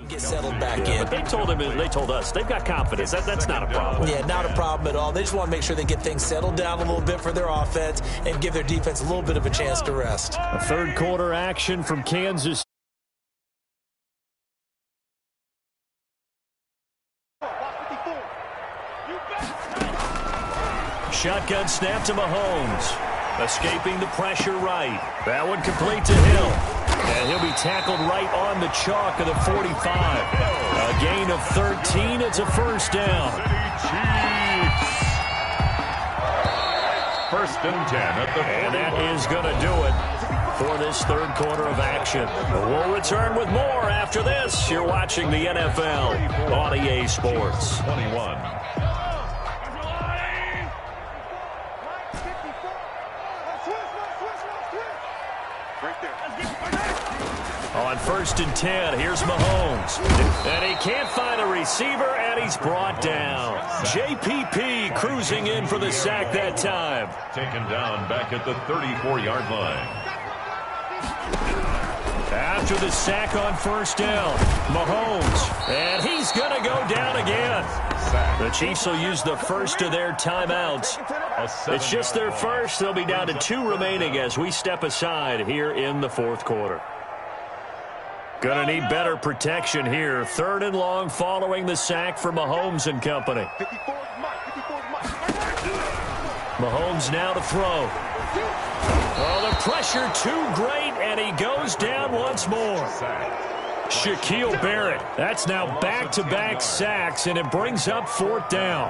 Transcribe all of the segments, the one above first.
get settled back in. But they told us they've got confidence. That's not a problem. Yeah, not a problem at all. They just want to make sure they get things settled down a little bit for their offense and give their defense a little bit of a chance to rest. A third quarter action from Kansas. Shotgun snap to Mahomes. Escaping the pressure right. That one complete to Hill. And he'll be tackled right on the chalk of the 45. A gain of 13. It's a first down. First and 10 at the 41. And that is going to do it for this third quarter of action. We'll return with more after this. You're watching the NFL on EA Sports. 21. On first and 10, here's Mahomes. And he can't find a receiver, and he's brought down. JPP cruising in for the sack that time. Taken down back at the 34-yard line. After the sack on first down, Mahomes. And he's going to go down again. The Chiefs will use the first of their timeouts. It's just their first. They'll be down to 2 remaining as we step aside here in the fourth quarter. Going to need better protection here. Third and long following the sack for Mahomes and company. Mahomes now to throw. Oh, the pressure too great, and he goes down once more. Shaquille Barrett. That's now back-to-back sacks, and it brings up fourth down.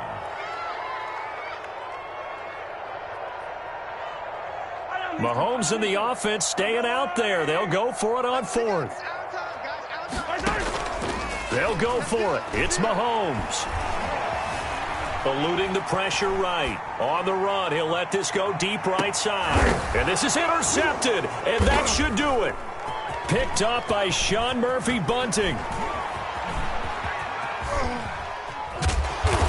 Mahomes and the offense staying out there. They'll go for it on fourth. They'll go for it. It's Mahomes. Eluding the pressure right. On the run, he'll let this go deep right side. And this is intercepted, and that should do it. Picked up by Sean Murphy-Bunting.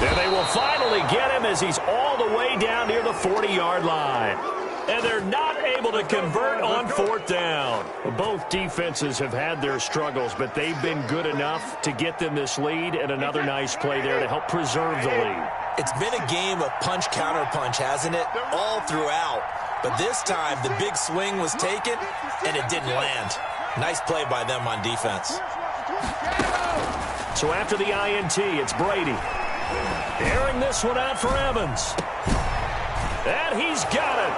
And they will finally get him as he's all the way down near the 40-yard line. And they're not able to convert on fourth down. Both defenses have had their struggles, but they've been good enough to get them this lead, and another nice play there to help preserve the lead. It's been a game of punch-counter-punch, hasn't it? All throughout. But this time, the big swing was taken, and it didn't land. Nice play by them on defense. So after the INT, it's Brady. Airing this one out for Evans. And he's got it.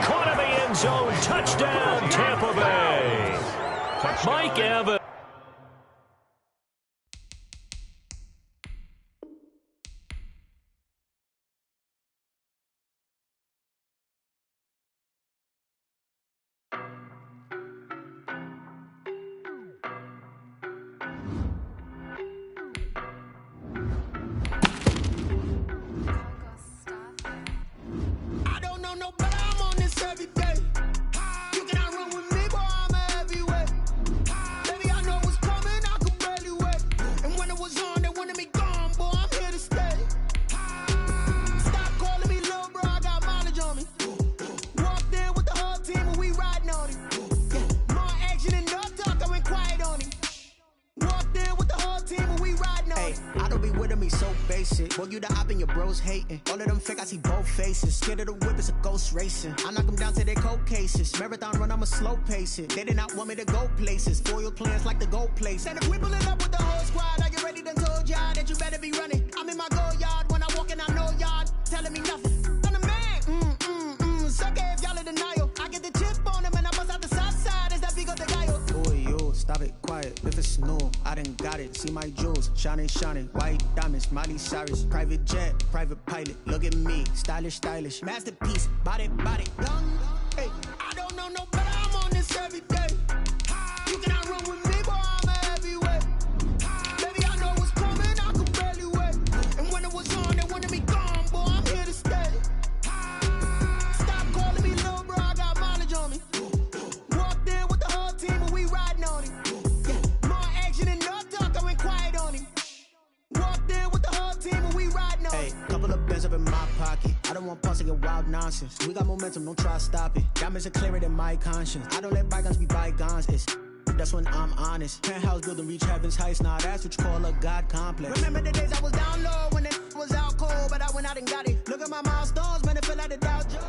Caught in the end zone. Touchdown, Tampa Bay. Mike Evans. Boy, you the op and your bros hating. All of them fake, I see both faces. Scared of the whip, it's a ghost racing. I knock them down to their cold cases. Marathon run, I'ma slow pace it. They did not want me to go places. Foil plans like the go place. And if we pulling up with the whole squad, are you ready? Done told y'all that you better be running. I'm in my go yard. When I walk in, I know y'all telling me nothing. I'm the man. Suck it if y'all in denial. I get the chip on them and I bust out the south side. Is that Vigo de Gallo? Oh, yo, stop it, quiet. If it's new, I done got it. See my jewels, shining, shining. White diamonds, Miley Cyrus. Private jet, private pilot. Look at me, stylish, stylish. Masterpiece, body, body. Young, hey, I don't know no better. I'm on this every day. You cannot run with me, boy, I'm a heavyweight. Baby, I know what's coming, I can barely wait. And when it was on, they wanted me gone, boy, I'm here to stay. Stop calling me little bro, I got mileage on me. Walked in with the whole team and we riding on him. Yeah, more action and no talk, I went quiet on him. Walked in with the whole team and we riding on him. Hey, couple of bands up in my pocket. I don't want pause to get wild nonsense. We got momentum, don't try to stop it. Diamonds are clearer than my conscience. I don't let bygones be bygones. It's that's when I'm honest. Penthouse building, reach heaven's heights, nah, that's what you call a God complex. Remember the days I was down low when it was out cold, but I went out and got it. Look at my milestones, man, it feel like the Dow Jones.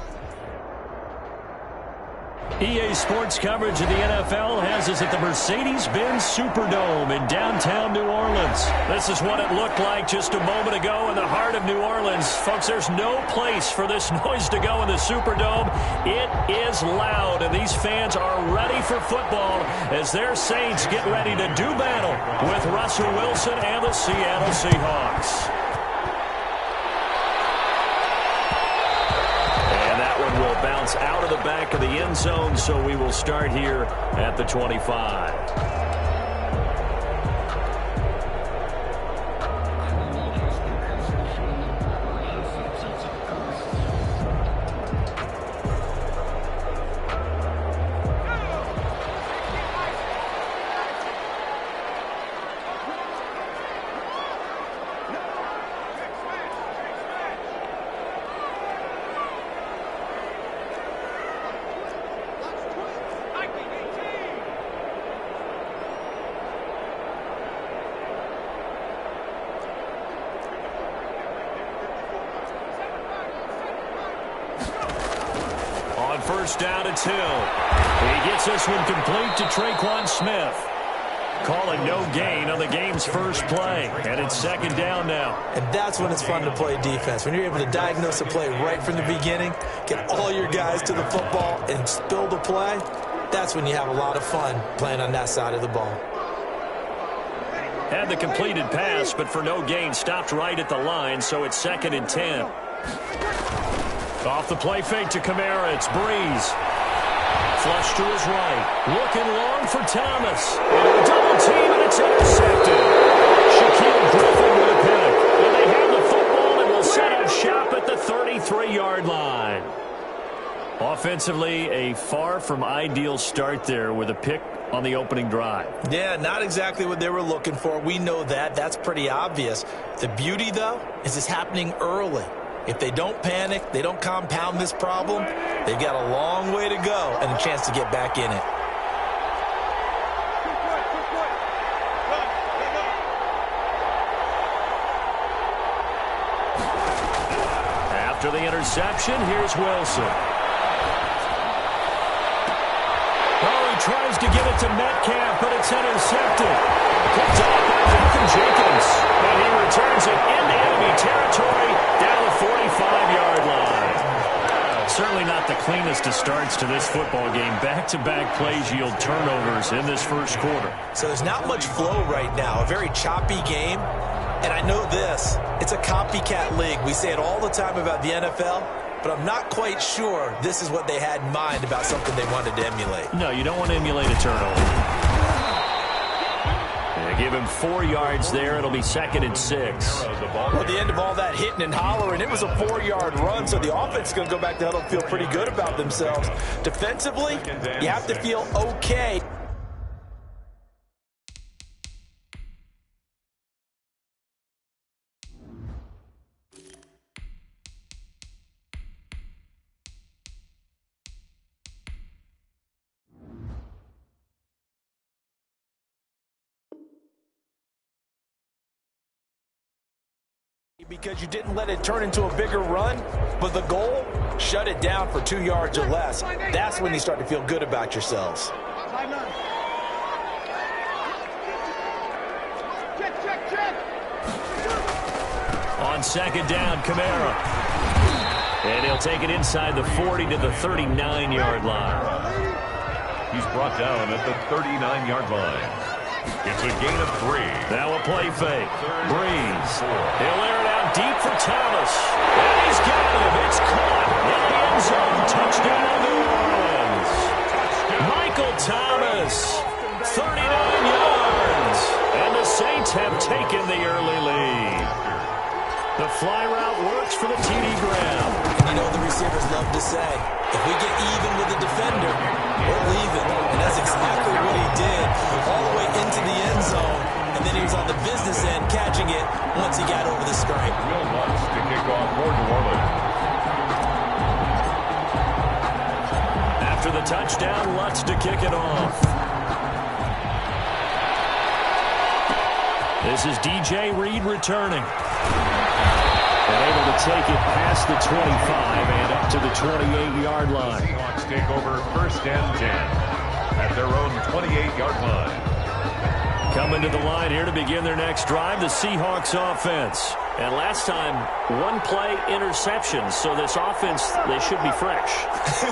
EA Sports coverage of the NFL has us at the Mercedes-Benz Superdome in downtown New Orleans. This is what it looked like just a moment ago in the heart of New Orleans. Folks, there's no place for this noise to go in the Superdome. It is loud, and these fans are ready for football as their Saints get ready to do battle with Russell Wilson and the Seattle Seahawks. Will bounce out of the back of the end zone, so we will start here at the 25. First down, it's Hill. He gets this one complete to Traquan Smith. Calling no gain on the game's first play. And it's second down now. And that's when it's fun to play defense. When you're able to diagnose a play right from the beginning, get all your guys to the football, and spill the play, that's when you have a lot of fun playing on that side of the ball. Had the completed pass, but for no gain, stopped right at the line, so it's second and 10. Off the play fake to Kamara, it's Breeze. Flush to his right. Looking long for Thomas. A double team, and it's intercepted. Shaquille Griffin with a pick. And they have the football and will set up shop at the 33-yard line. Offensively, a far from ideal start there with a pick on the opening drive. Yeah, not exactly what they were looking for. We know that. That's pretty obvious. The beauty, though, is it's happening early. If they don't panic, they don't compound this problem, they've got a long way to go and a chance to get back in it. After the interception, here's Wilson. Oh, he tries to give it to Metcalf, but it's intercepted. Picked off by Jonathan Jenkins. And he returns it into enemy territory down the 45-yard line. Certainly not the cleanest of starts to this football game. Back-to-back plays yield turnovers in this first quarter. So there's not much flow right now. A very choppy game. And I know this. It's a copycat league. We say it all the time about the NFL. But I'm not quite sure this is what they had in mind about something they wanted to emulate. No, you don't want to emulate a turnover. Give him 4 yards there. It'll be second and 6. Well, at the end of all that hitting and hollering, it was a 4-yard run, so the offense is going to go back to huddle and feel pretty good about themselves. Defensively, you have to feel okay. Because you didn't let it turn into a bigger run, but the goal, shut it down for 2 yards or less. That's when you start to feel good about yourselves. On second down, Kamara. And he'll take it inside the 40 to the 39-yard line. He's brought down at the 39-yard line. It's a gain of 3. Now a play fake. Breeze. He'll air it out deep for Thomas. And he's got him. It's caught in the end zone. Touchdown, New Orleans. Michael Thomas, 39 yards. And the Saints have taken the early lead. The fly route works for the TD Graham. And you know the receivers love to say, if we get even with the defender, we're leaving. And that's exactly what he did. All the way into the end zone. And then he was on the business end catching it once he got over the stripe. Will Lutz to kick off for New Orleans. After the touchdown, Lutz to kick it off. 2nd and 10 for This is DJ Reed returning. And able to take it past the 25 and up to the 28-yard line. Seahawks take over 1st and 10 at their own 28-yard line. Coming to the line here to begin their next drive, the Seahawks offense. And last time, one-play interception, so this offense, they should be fresh.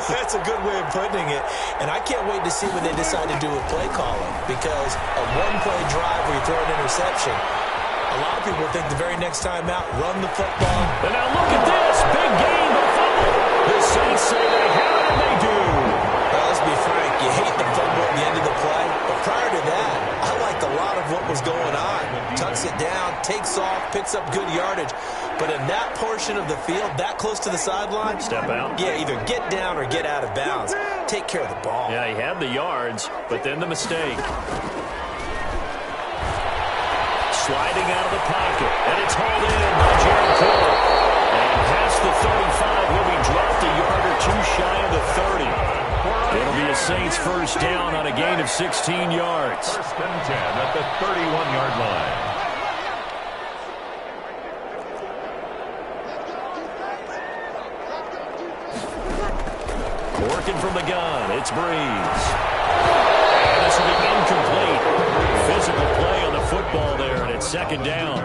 That's a good way of putting it. And I can't wait to see what they decide to do with play calling, because a one-play drive where you throw an interception, a lot of people think the very next time out, run the football. And now look at this. Big game, but fumble. The Saints say they have it, and they do. Well, let's be frank. You hate the fumble at the end of the play. But prior to that, I liked a lot of what was going on. Tucks it down, takes off, picks up good yardage. But in that portion of the field, that close to the sideline, step out. Yeah, either get down or get out of bounds. Take care of the ball. Yeah, he had the yards, but then the mistake. Sliding out of the pocket, and it's hauled in by Jared Cole. And past the 35, he'll be dropped a yard or two shy of the 30. It'll be a Saints first down on a gain of 16 yards. 1st and 10 at the 31-yard line. Working from the gun, it's Breeze. And this will be incomplete. Physical play on the football there, and it's 2nd down.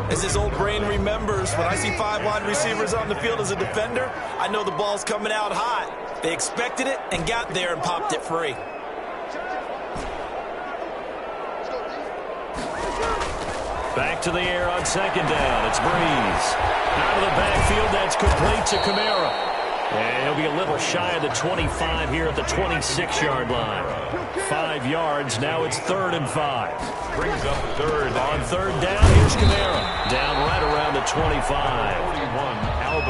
As his old brain remembers, when I see 5 wide receivers on the field as a defender, I know the ball's coming out hot. They expected it and got there and popped it free. Back to the air on 2nd down. It's Breeze. Out of the backfield, that's complete to Kamara. And he'll be a little shy of the 25 here at the 26-yard line. 5 yards. Now it's 3rd and 5. Brings up 3rd. On 3rd down, here's Kamara. Down right around the 25.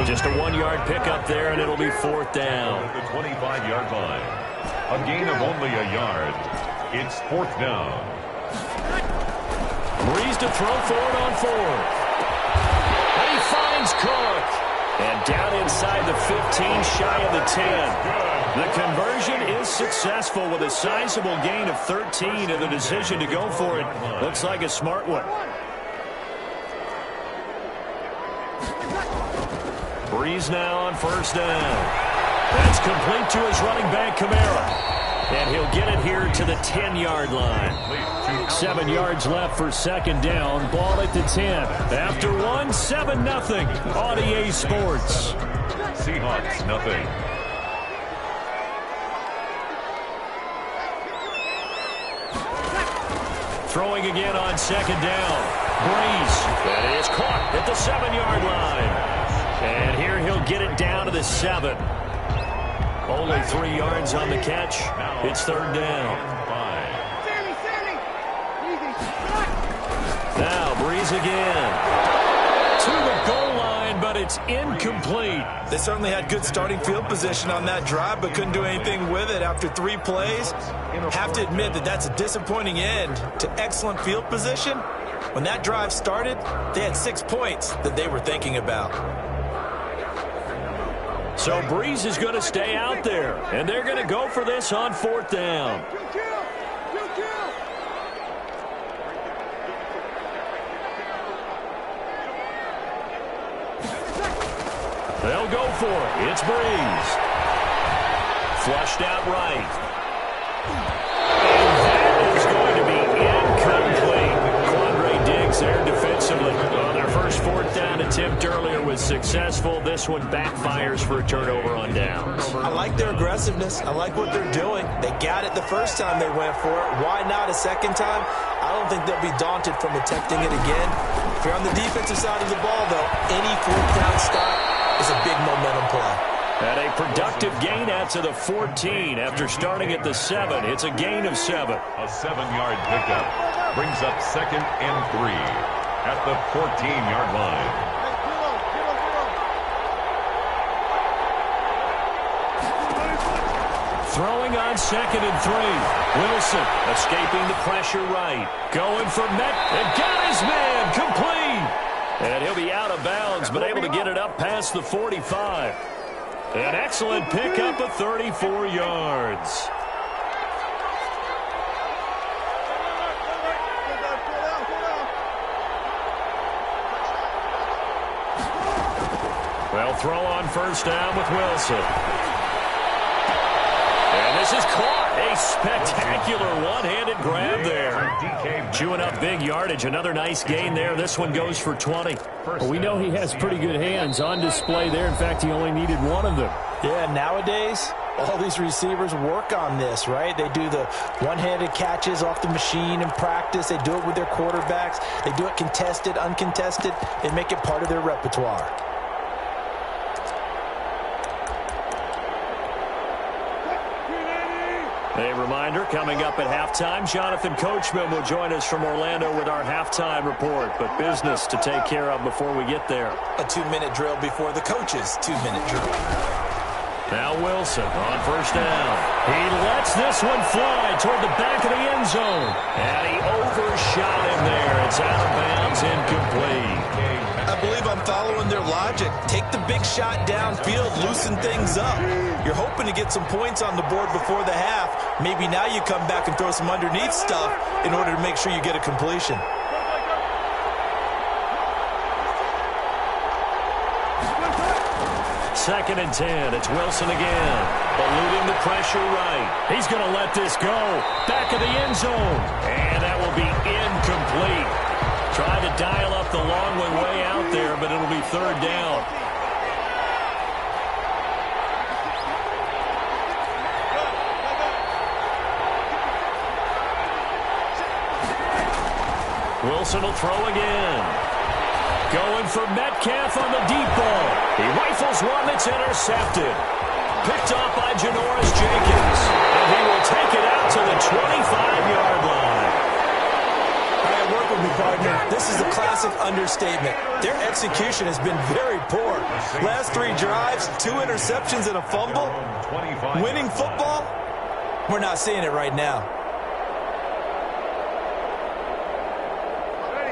Just a 1-yard pickup there, and it'll be 4th down. At the 25-yard line. A gain of only a yard. It's 4th down. Breeze to throw for it on 4th. And he finds Cook. And down inside the 15, shy of the 10. The conversion is successful with a sizable gain of 13, and the decision to go for it looks like a smart one. Breeze now on 1st down. That's complete to his running back, Kamara. And he'll get it here to the 10-yard line. 7 yards left for 2nd down. Ball at the 10. After 1, 7-0 on EA Sports. Seahawks, nothing. Throwing again on 2nd down. Breeze. That is caught at the 7-yard line. And here he'll get it down to the 7. Only 3 yards on the catch. It's 3rd down. Now Breeze again. To the goal line, but it's incomplete. They certainly had good starting field position on that drive, but couldn't do anything with it after 3 plays. Have to admit that that's a disappointing end to excellent field position. When that drive started, they had 6 points that they were thinking about. So Breeze is going to stay out there, and they're going to go for this on 4th down. They'll go for it. It's Breeze. Flushed out right. And that is going to be incomplete. Quandre Diggs there defensively. Well, their first 4th down attempt earlier was successful. This one backfires for a turnover on downs. I like their aggressiveness. I like what they're doing. They got it the first time they went for it. Why not a second time? I don't think they'll be daunted from attempting it again. If you're on the defensive side of the ball, though, any 4th down stop is a big momentum play. And a productive gain out to the 14 after starting at the 7. It's a gain of 7. A 7-yard pickup brings up 2nd and 3 at the 14-yard line. Throwing on 2nd and 3. Wilson escaping the pressure right. Going for Met and got his man complete. And he'll be out of bounds, but able to get it up past the 45. An excellent pickup of 34 yards. They'll throw on first down with Wilson. And this is caught. A spectacular one-handed grab there. Chewing up big yardage. Another nice gain there. This one goes for 20. Well, we know he has pretty good hands on display there. In fact, he only needed one of them. Yeah, nowadays, all these receivers work on this, right? They do the one-handed catches off the machine in practice. They do it with their quarterbacks. They do it contested, uncontested. They make it part of their repertoire. A reminder, coming up at halftime, Jonathan Coachman will join us from Orlando with our halftime report. But business to take care of before we get there. A 2-minute drill before the coach's 2-minute drill. Now Wilson on first down. He lets this one fly toward the back of the end zone. And he overshot him there. It's out of bounds, incomplete. I believe I'm following their logic. Take the big shot downfield, loosen things up. You're hoping to get some points on the board before the half. Maybe now you come back and throw some underneath stuff in order to make sure you get a completion. Second and 10. It's Wilson again. Eluding the pressure right. He's going to let this go. Back of the end zone. And that will be incomplete. Trying to dial up the long way out there, but it'll be third down. Wilson will throw again. Going for Metcalf on the deep ball. He rifles one that's intercepted. Picked off by Janoris Jenkins. And he will take it out to the 25-yard line. All right, work with me, partner. This is a classic understatement. Their execution has been very poor. Last 3 drives, 2 interceptions and a fumble. Winning football? We're not seeing it right now.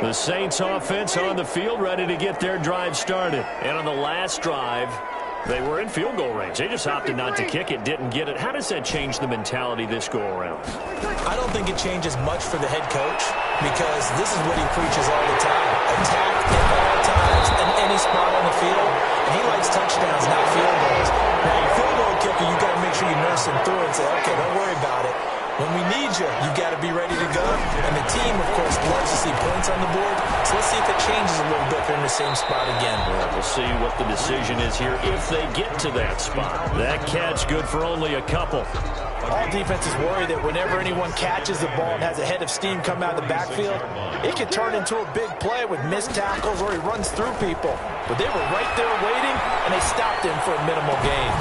The Saints offense on the field, ready to get their drive started. And on the last drive, they were in field goal range. They just opted not to kick it, didn't get it. How does that change the mentality this go-around? I don't think it changes much for the head coach because this is what he preaches all the time. Attack at all times in any spot on the field. And he likes touchdowns, not field goals. Now, your field goal kicker, you got to make sure you nurse him through and say, okay, don't worry about it. When we need you, you got to be ready to go. And the team, of course, loves to see points on the board. So let's see if it changes a little bit if they're in the same spot again. Well, we'll see what the decision is here if they get to that spot. That catch good for only a couple. All defenses worry that whenever anyone catches the ball and has a head of steam come out of the backfield, it can turn into a big play with missed tackles or he runs through people. But they were right there waiting, and they stopped him for a minimal gain.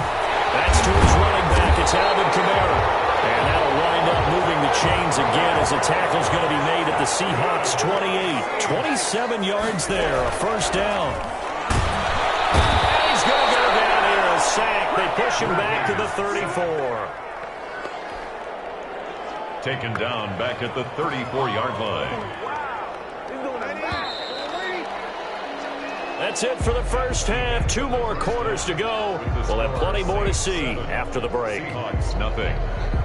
That's to his running back. It's Alvin Kamara. And that'll wind up moving the chains again as the tackle's going to be made at the Seahawks 28. 27 yards there, a first down. And he's going to go down here, a sack. They push him back to the 34. Taken down back at the 34-yard line. That's it for the first half. 2 more quarters to go. We'll have plenty more to see after the break. Seahawks, nothing.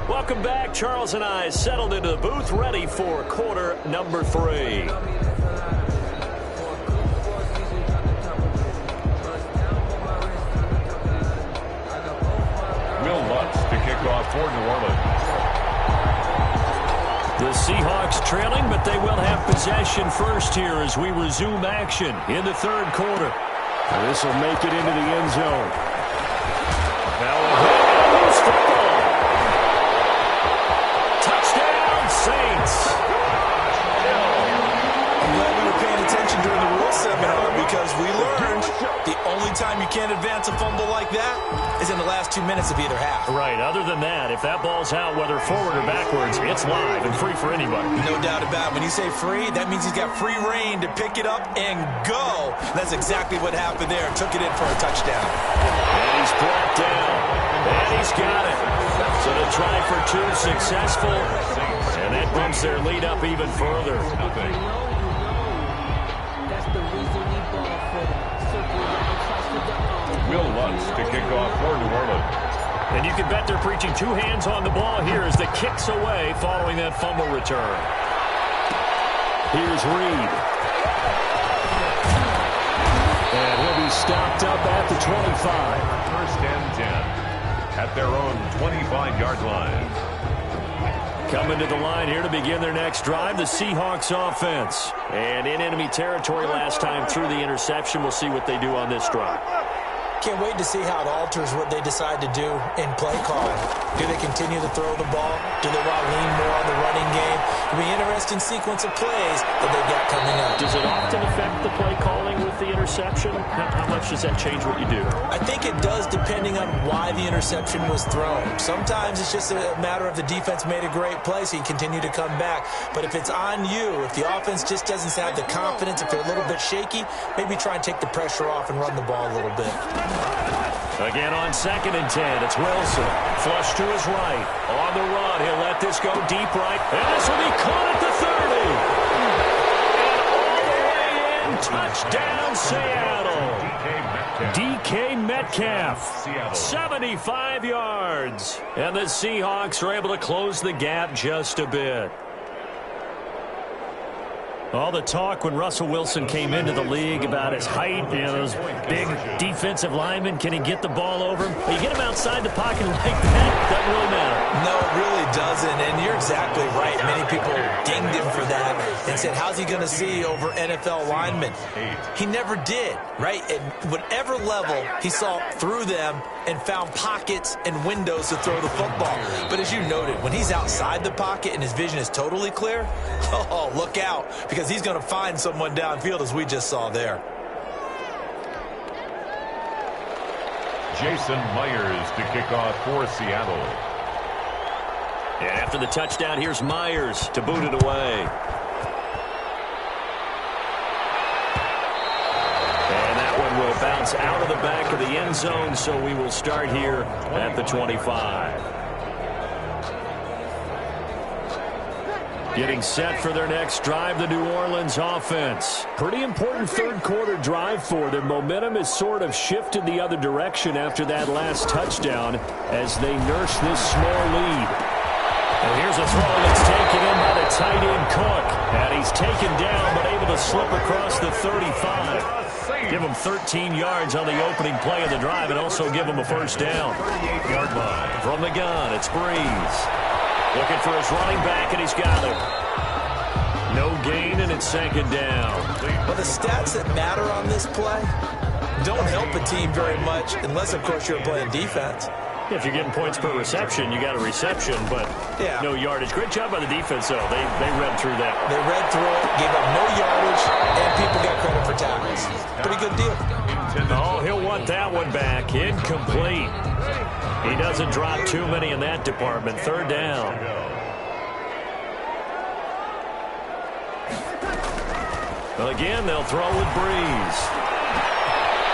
Welcome back. Charles and I settled into the booth, ready for quarter number 3. Will Lutz to kick off for New Orleans. The Seahawks trailing, but they will have possession first here as we resume action in the third quarter. This will make it into the end zone. Now a loose football. Touchdown, Saints. I'm glad we were paying attention during the rule seminar because we learned the only time you can't advance a fumble like that is in the last 2 minutes of either half. Right. Other than that, if that ball's out, whether forward or backwards, it's live and free for anybody. No doubt about it. When you say free, that means he's got free reign to pick it up and go. That's exactly what happened there. Took it in for a touchdown. And he's brought down. And he's got it. So the try for 2 successful. And that bumps their lead up even further. Nothing. Will Lutz to kick off for New Orleans. And you can bet they're preaching 2 hands on the ball here as the kick's away following that fumble return. Here's Reed. And he'll be He's stopped up at the 25. First and 10 at their own 25-yard line. Coming to the line here to begin their next drive, the Seahawks offense. And in enemy territory last time through the interception. We'll see what they do on this drive. Can't wait to see how it alters what they decide to do in play calling. Do they continue to throw the ball? Do they want to lean more on the running game? It'll be an interesting sequence of plays that they've got coming up. Does it often affect the play calling with the interception? How much does that change what you do? I think it does, depending on why the interception was thrown. Sometimes it's just a matter of the defense made a great play, so you continue to come back. But if it's on you, if the offense just doesn't have the confidence, if they're a little bit shaky, maybe try and take the pressure off and run the ball a little bit. Again on 2nd and 10, it's Wilson. Flush to his right. On the run, he'll let this go deep right. And this will be caught at the 30. And all the way in, touchdown Seattle. DK Metcalf, 75 yards. And the Seahawks are able to close the gap just a bit. All the talk when Russell Wilson came into the league about his height, those big defensive linemen, can he get the ball over him? You get him outside the pocket like that, doesn't really matter. No, it really doesn't, and you're exactly right. Many people dinged him for that and said, how's he going to see over NFL linemen? He never did, right? At whatever level, he saw through them and found pockets and windows to throw the football. But as you noted, when he's outside the pocket and his vision is totally clear, oh, look out, because he's going to find someone downfield, as we just saw there. Jason Myers to kick off for Seattle. And after the touchdown, here's Myers to boot it away. And that one will bounce out of the back of the end zone, so we will start here at the 25. Getting set for their next drive, the New Orleans offense. Pretty important third quarter drive for them. Momentum has sort of shifted the other direction after that last touchdown as they nurse this small lead. And here's a throw that's taken in by the tight end Cook. And he's taken down but able to slip across the 35. Give him 13 yards on the opening play of the drive and also give him a first down. 38-yard line. From the gun, it's Breeze. Looking for his running back, and he's got it. No gain, and it's 2nd down. But the stats that matter on this play don't help a team very much unless, of course, you're playing defense. If you're getting points per reception, you got a reception, but no yardage. Great job by the defense, though. They read through that. They read through it, gave up no yardage, and people got credit for tackles. Pretty good deal. Oh, he'll want that one back. Incomplete. He doesn't drop too many in that department. 3rd down. Again, they'll throw with Breeze.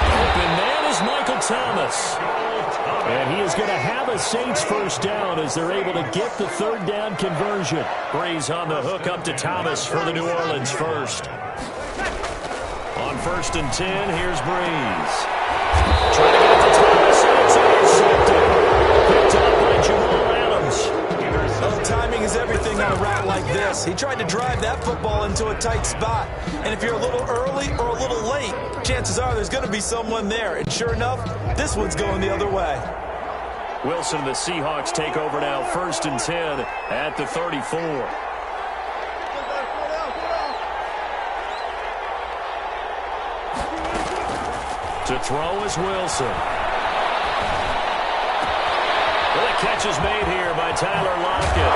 Open man is Michael Thomas. And he is going to have a Saints first down as they're able to get the 3rd down conversion. Breeze on the hook up to Thomas for the New Orleans first. On 1st and 10, here's Breeze. Trying to get to Thomas, and it's intercepted. Picked up by Jamal Adams. Well, timing is everything on a route like this. He tried to drive that football into a tight spot. And if you're a little early or a little late, chances are there's going to be someone there. And sure enough, this one's going the other way. Wilson and the Seahawks take over now, 1st and 10 at the 34. To throw is Wilson. Well, the catch is made here by Tyler Lockett.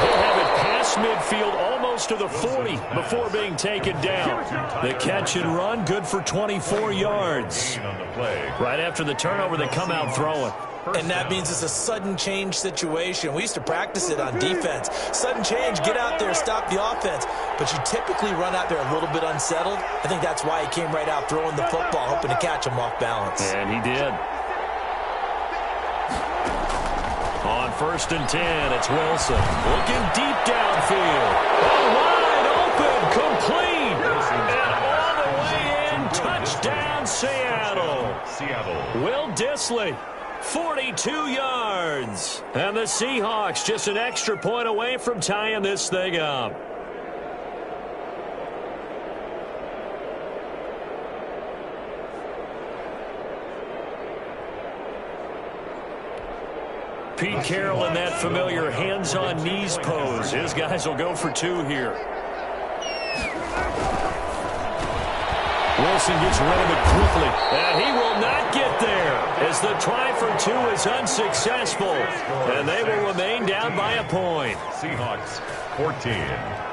He'll have it past midfield almost to the 40 before being taken down. The catch and run, good for 24 yards. Right after the turnover, they come out throwing. And that means it's a sudden change situation. We used to practice it on defense. Sudden change, get out there, stop the offense. But you typically run out there a little bit unsettled. I think that's why he came right out throwing the football, hoping to catch him off balance. And he did. On 1st and 10, it's Wilson. Looking deep downfield. Oh, wide open, complete. And all the way in, touchdown Seattle. Will Dissly. 42 yards. And the Seahawks just an extra point away from tying this thing up. Pete Carroll in that familiar hands-on knees pose. His guys will go for two here. Wilson gets rid of it quickly, and he will not get there as the try for two is unsuccessful, and they will remain down by a point. Seahawks 14.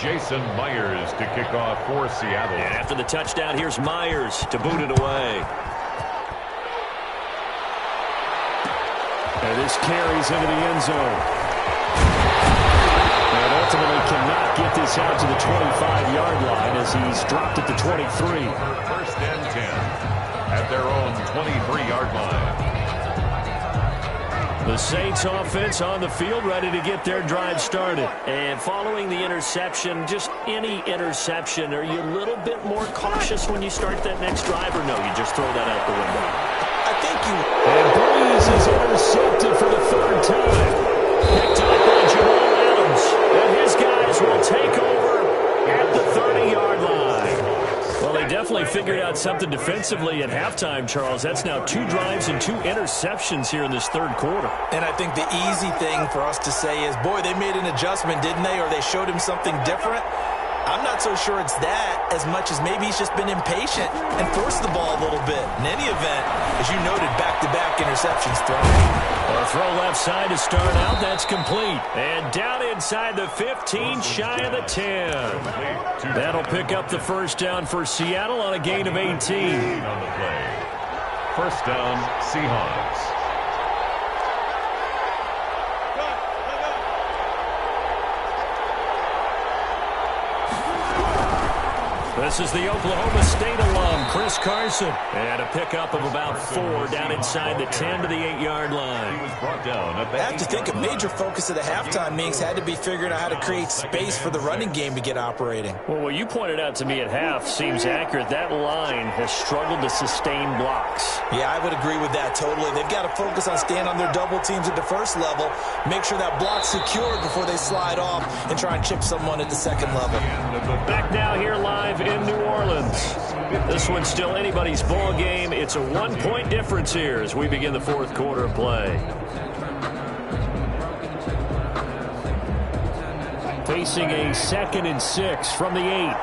Jason Myers to kick off for Seattle. And after the touchdown, here's Myers to boot it away. And this carries into the end zone. And ultimately cannot get this out to the 25-yard line as he's dropped at the 23. First and 10 at their own 23-yard line. The Saints offense on the field, ready to get their drive started. And following the interception, just any interception, are you a little bit more cautious when you start that next drive, or no, you just throw that out the window? I think you... And Breeze is intercepted for the third time. Picked up by Jamal Adams, and his guys will take over at the 30-yard line. Well, they definitely figured out something defensively at halftime, Charles. That's now 2 drives and 2 interceptions here in this third quarter. And I think the easy thing for us to say is, boy, they made an adjustment, didn't they? Or they showed him something different. I'm not so sure it's that as much as maybe he's just been impatient and forced the ball a little bit. In any event, as you noted, back-to-back interceptions thrown. A throw left side to start out. That's complete. And down inside the 15, shy of the 10. That'll pick up the first down for Seattle on a gain of 18. On the play. First down, Seahawks. This is the Oklahoma State alum, Chris Carson. And a pickup of about 4 down inside the 10 to the 8-yard line. He was brought down at the I have to think a major focus of the halftime meetings had to be figuring out how to create space for the running game to get operating. Well, what you pointed out to me at half seems accurate. That line has struggled to sustain blocks. Yeah, I would agree with that totally. They've got to focus on staying on their double teams at the first level, make sure that block's secured before they slide off and try and chip someone at the second level. Back now here live in New Orleans. This one's still anybody's ball game. It's a 1-point difference here as we begin the fourth quarter of play. Facing a 2nd and 6 from the 8.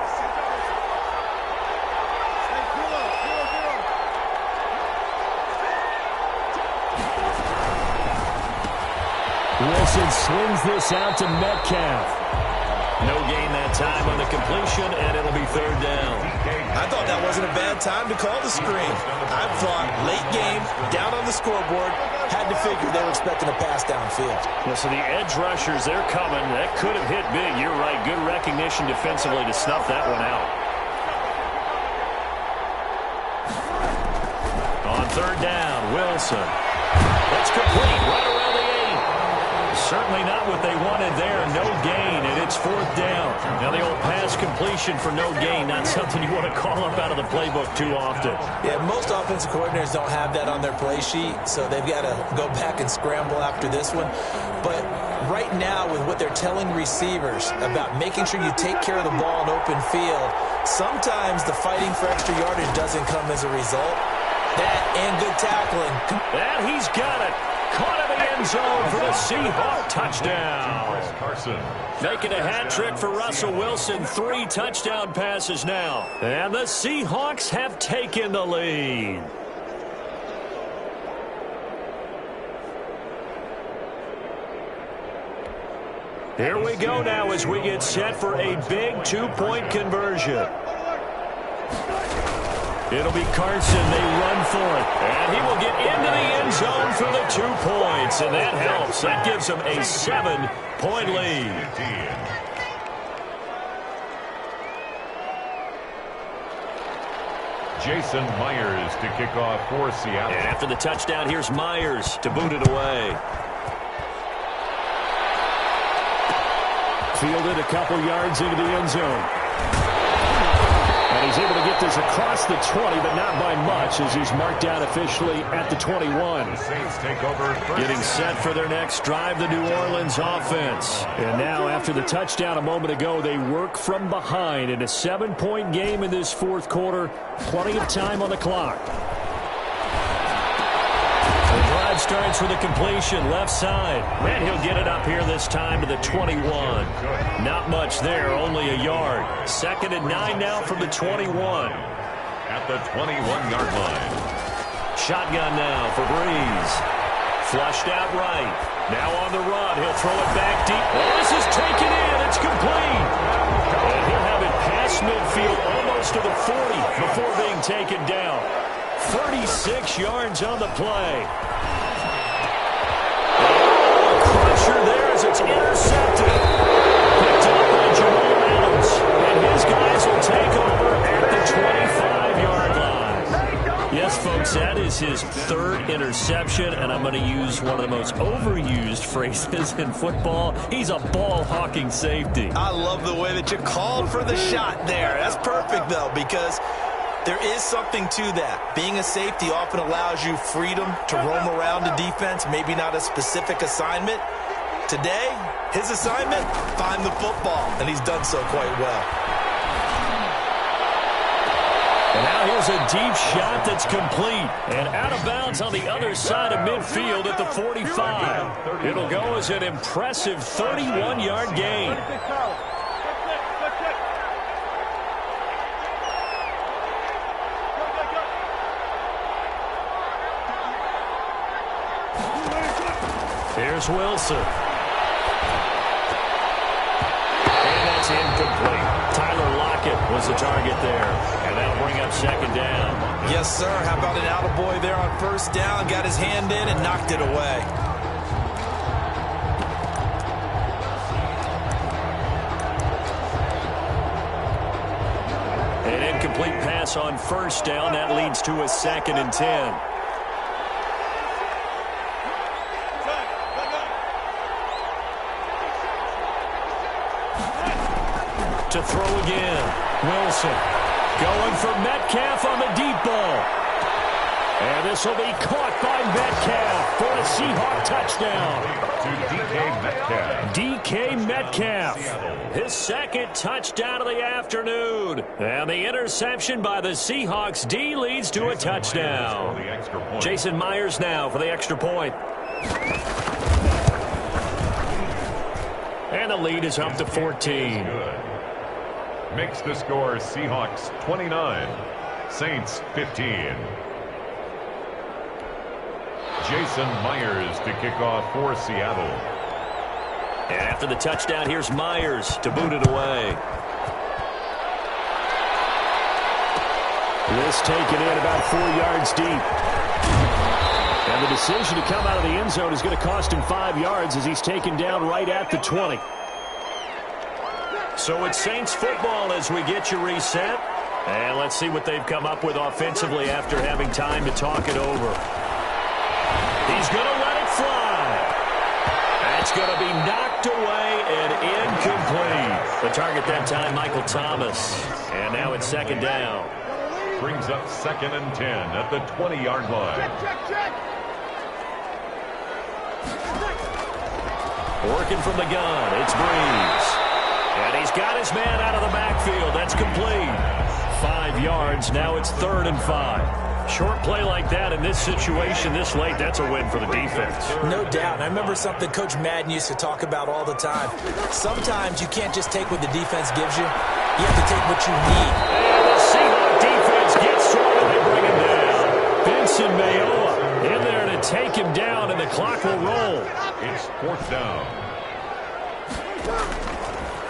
Wilson slings this out to Metcalf. No gain that time on the completion, and it'll be third down. I thought that wasn't a bad time to call the screen. I thought late game, down on the scoreboard, had to figure they were expecting a pass downfield. Yeah, so the edge rushers, they're coming. That could have hit big. You're right. Good recognition defensively to snuff that one out. On third down, Wilson. That's complete right around the 8. Certainly not what they wanted there. No gain, and it's fourth down. Now the old pass completion for no gain, not something you want to call up out of the playbook too often. Yeah, most offensive coordinators don't have that on their play sheet, so they've got to go back and scramble after this one. But right now, with what they're telling receivers about making sure you take care of the ball in open field, sometimes the fighting for extra yardage doesn't come as a result. That and good tackling. And he's got it. Caught in the end zone for the Seahawks touchdown. Chris Carson. Making a hat trick for Russell Wilson. 3 touchdown passes now. And the Seahawks have taken the lead. Here we go now as we get set for a big 2-point conversion. It'll be Carson. They run for it. And he will get into the end zone for the 2 points. And that helps. That gives them a 7-point lead. Jason Myers to kick off for Seattle. And after the touchdown, here's Myers to boot it away. Fielded a couple yards into the end zone. And he's able to get this across the 20, but not by much, as he's marked down officially at the 21. The Saints take over. Getting set for their next drive, the New Orleans offense. And now, after the touchdown a moment ago, they work from behind in a 7-point game in this fourth quarter. Plenty of time on the clock. The drive starts with a completion, left side. And he'll get it up here this time to the 21. Not much there, only a yard. 2nd and 9 now from the 21. At the 21-yard line. Shotgun now for Breeze. Flushed out right. Now on the run. He'll throw it back deep. Oh, this is taken in. It's complete. And he'll have it past midfield almost to the 40 before being taken down. 36 yards on the play. Crusher there as it's intercepted. Picked up by Jamal Adams. And his guys will take over at the 25-yard line. Yes, folks, that is his 3rd interception, and I'm going to use one of the most overused phrases in football. He's a ball-hawking safety. I love the way that you called for the shot there. That's perfect, though, because there is something to that. Being a safety often allows you freedom to roam around the defense, maybe not a specific assignment. Today, his assignment, find the football, and he's done so quite well. And now here's a deep shot that's complete. And out of bounds on the other side of midfield at the 45. It'll go as an impressive 31-yard gain. Here's Wilson. And that's incomplete. Tyler Lockett was the target there. And that'll bring up 2nd down. Yes, sir. How about an attaboy there on 1st down? Got his hand in and knocked it away. An incomplete pass on 1st down. That leads to a 2nd and 10. To throw again. Wilson going for Metcalf on the deep ball. And this will be caught by Metcalf for a Seahawk touchdown. To DK Metcalf. DK Metcalf. His 2nd touchdown of the afternoon. And the interception by the Seahawks D leads to a touchdown. Jason Myers now for the extra point. And the lead is up to 14. Makes the score Seahawks 29, Saints 15. Jason Myers to kick off for Seattle. And after the touchdown, here's Myers to boot it away. This taken in about 4 yards deep. And the decision to come out of the end zone is going to cost him 5 yards as he's taken down right at the 20. So it's Saints football as we get you reset. And let's see what they've come up with offensively after having time to talk it over. He's going to let it fly. That's going to be knocked away and incomplete. The target that time, Michael Thomas. And now it's 2nd down. Brings up 2nd and 10 at the 20-yard line. Working from the gun, it's Breeze. And he's got his man out of the backfield. That's complete. 5 yards. Now it's 3rd and 5. Short play like that in this situation this late, that's a win for the defense. No doubt. I remember something Coach Madden used to talk about all the time. Sometimes you can't just take what the defense gives you. You have to take what you need. And the Seahawks defense gets through and they bring him down. Vincent Mayoa in there to take him down, and the clock will roll. It's 4th down.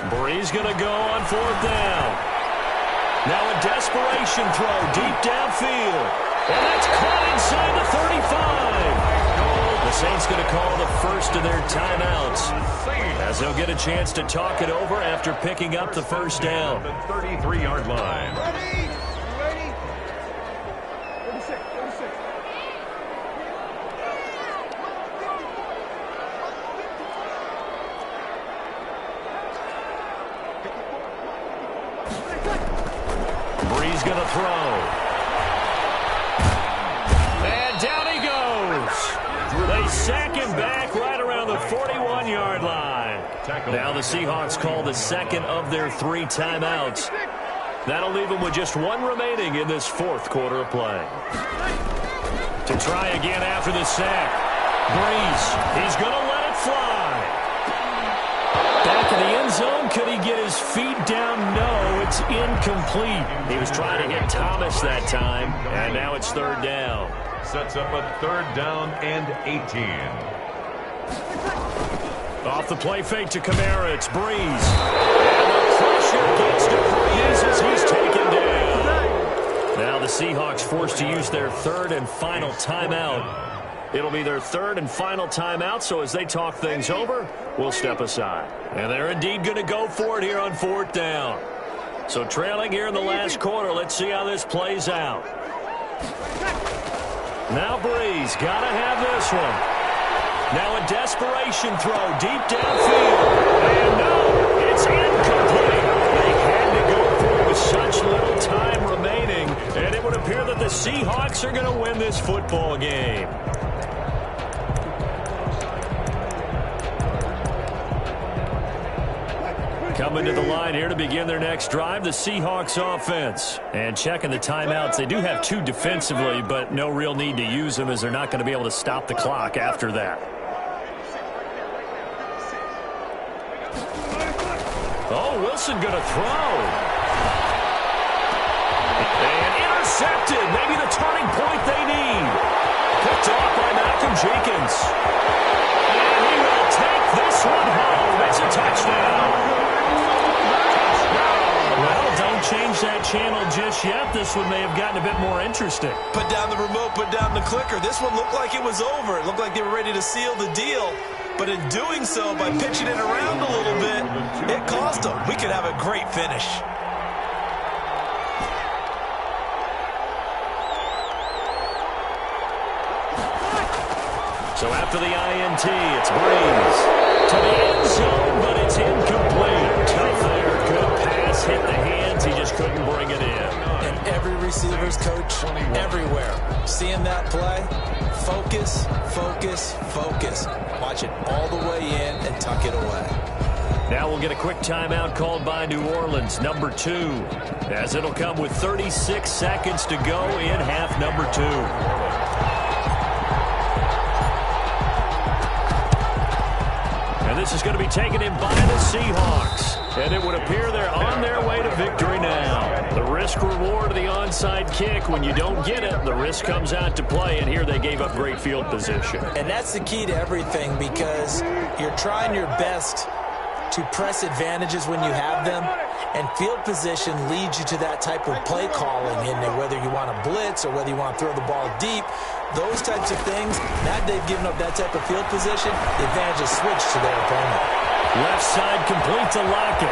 Breeze going to go on 4th down. Now a desperation throw deep downfield. And that's caught inside the 35. The Saints going to call the first of their timeouts as they'll get a chance to talk it over after picking up the 1st down. The 33-yard line. Ready? 36. He's going to throw. And down he goes. They sack him back right around the 41-yard line. Now the Seahawks call the second of their 3 timeouts. That'll leave them with just 1 remaining in this 4th quarter of play. To try again after the sack. Breeze, he's going to let it fly. Back in the end zone, could he get his feet down? No, it's incomplete. He was trying to hit Thomas that time, and now it's 3rd down. Sets up a 3rd down and 18. Off the play fake to Kamara, it's Breeze. And the pressure gets to Breeze as he's taken down. Now the Seahawks forced to use their 3rd and final timeout. It'll be their 3rd and final timeout, so as they talk things over, we'll step aside. And they're indeed going to go for it here on 4th down. So trailing here in the last quarter, let's see how this plays out. Now Breeze, got to have this one. Now a desperation throw deep downfield. And no, it's incomplete. They had to go for it with such little time remaining. And it would appear that the Seahawks are going to win this football game. Coming to the line here to begin their next drive, the Seahawks offense. And checking the timeouts, they do have 2 defensively, but no real need to use them as they're not going to be able to stop the clock after that. Oh, Wilson going to throw. And intercepted. Maybe the turning point they need. Picked off by Malcolm Jenkins. And he will take this one home. It's a touchdown. Well, don't change that channel just yet. This one may have gotten a bit more interesting. Put down the remote, put down the clicker. This one looked like it was over. It looked like they were ready to seal the deal. But in doing so, by pitching it around a little bit, it cost them. We could have a great finish. So after the INT, it's Breeze. To the end zone, but it's incomplete. Tough there. Good pass, hit the hands. He just couldn't bring it in. And every receiver's coach, everywhere, seeing that play, focus, focus, focus. Watch it all the way in and tuck it away. Now we'll get a quick timeout called by New Orleans, number 2, as it'll come with 36 seconds to go in half number 2. And this is going to be taken in by the Seahawks. And it would appear they're on their way to victory now. The risk-reward of the onside kick, when you don't get it, the risk comes out to play, and here they gave up great field position. And that's the key to everything, because you're trying your best to press advantages when you have them, and field position leads you to that type of play calling, and whether you want to blitz or whether you want to throw the ball deep, those types of things, now they've given up that type of field position, the advantage is switched to their opponent. Left side complete to Lockett.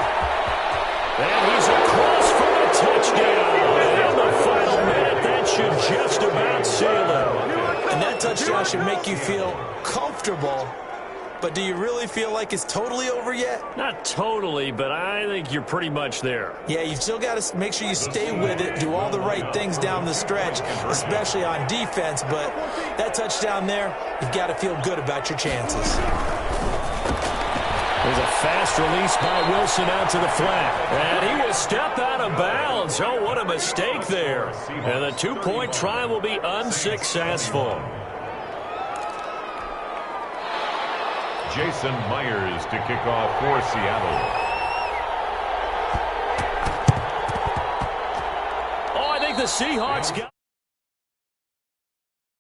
And he's across for a touchdown. And the final minute, that should just about seal it. And that touchdown should make you feel comfortable. But do you really feel like it's totally over yet? Not totally, but I think you're pretty much there. Yeah, you've still got to make sure you stay with it, do all the right things down the stretch, especially on defense. But that touchdown there, you've got to feel good about your chances. There's a fast release by Wilson out to the flat. And he will step out of bounds. Oh, what a mistake there. And the 2-point try will be unsuccessful. Jason Myers to kick off for Seattle. Oh, I think the Seahawks got...